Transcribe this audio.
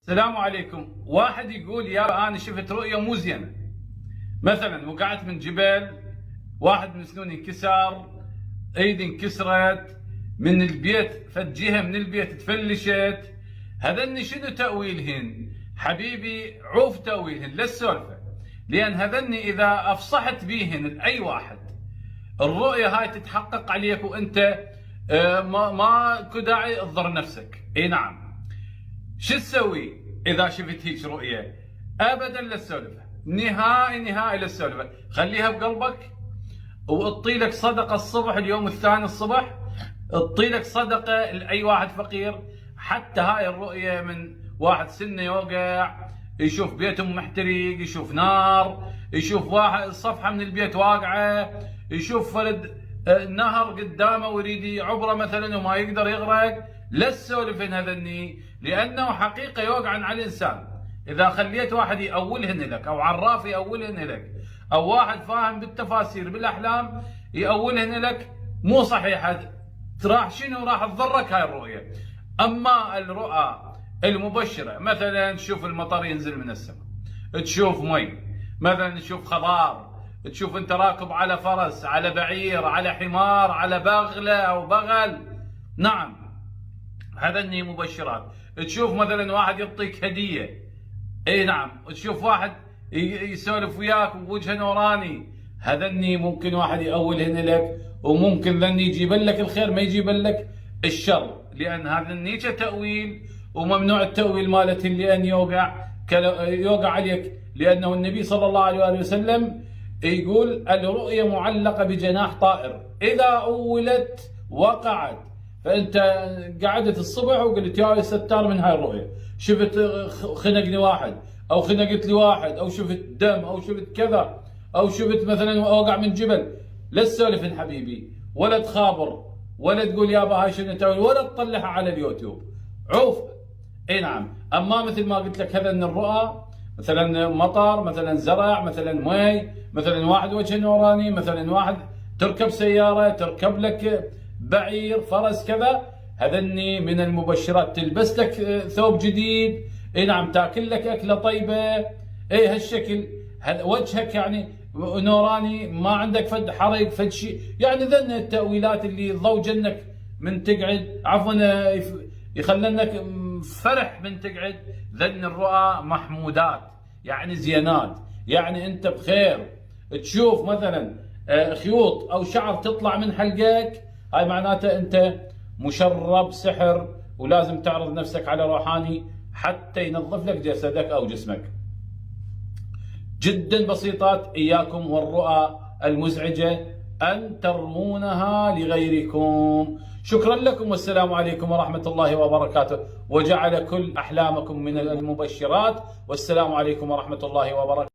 السلام عليكم. واحد يقول يا أنا شفت رؤية مو زينة، مثلا وقعت من جبل، واحد من سنوني انكسر، ايدي انكسرت، من البيت فد جهة من البيت تفلشت. هذني شنو تأويلهن؟ حبيبي عوف تأويلهن لا السالفة، لأن هذني إذا أفصحت بيهن لأي واحد الرؤية هاي تتحقق عليك وأنت ما داعي تضر نفسك. اي نعم. شو تسوي إذا شفت هيك رؤية؟ أبدا للسالفة، نهائي للسالفة، خليها بقلبك واعطي لك صدقة الصبح، اليوم الثاني الصبح اعطي لك صدقة لأي واحد فقير. حتى هاي الرؤية من واحد سنه يوقع، يشوف بيتهم محترق، يشوف نار، يشوف واحد صفحة من البيت واقعة، يشوف ولد نهر قدامه ويريد يعبره مثلا وما يقدر يغرق. لا تسولفن هذني، لأنه حقيقة يوقعن على الإنسان. إذا خليت واحد يأولهن لك أو عراف يأولهن لك أو واحد فاهم بالتفاسير بالأحلام يأولهن لك مو صحيحة، راح شنو راح تضرك هاي الرؤية. أما الرؤى المبشرة مثلا تشوف المطر ينزل من السماء، تشوف مي، مثلا تشوف خضار، تشوف انت راكب على فرس، على بعير، على حمار، على بغلة أو بغل، نعم هذني مبشرات. تشوف مثلا واحد يعطيك هدية، اي نعم، تشوف واحد يسولف وياك بوجهه نوراني، هذني ممكن واحد يأولهن لك، وممكن ذني يجيب لك الخير ما يجيب لك الشر، لأن هذني تأويل وممنوع التأويل مالتهن، لأن يوقع عليك، لأنه النبي صلى الله عليه وآله وسلم يقول الرؤيا معلقة بجناح طائر، إذا أولت وقعت. فأنت قعدت الصبح وقلت يا ستار من هاي الرؤيا، شفت خنقني واحد أو خنقت لي واحد أو شفت دم أو شفت كذا أو شفت مثلا وقع من جبل، لا تسولف حبيبي، ولا تخابر، ولا تقول يابا هاي شنو تأويل، ولا تطلعها على اليوتيوب، عوف. اي نعم. اما مثل ما قلت لك هذا الرؤى مثلا مطر، مثلا زرع، مثلا مي، مثلا واحد وجه نوراني، مثلا واحد تركب سيارة، تركب لك بعير، فرس، كذا، هذني من المبشرات. تلبس لك ثوب جديد، اي نعم، تاكل لك اكله طيبه، اي هالشكل، وجهك يعني نوراني، ما عندك فد حرق فد شيء، يعني ذن التأويلات اللي ضوجنك من تقعد، عفوا يخلنك فرح من تقعد. ذن الرؤى محمودات، يعني زينات، يعني انت بخير. تشوف مثلا خيوط او شعر تطلع من حلقك، هاي معناته انت مشرب سحر، ولازم تعرض نفسك على روحاني حتى ينظف لك جسدك او جسمك. جدا بسيطات. اياكم والرؤى المزعجة ان ترمونها لغيركم. شكرا لكم والسلام عليكم ورحمة الله وبركاته، وجعل كل احلامكم من المبشرات، والسلام عليكم ورحمة الله وبركاته.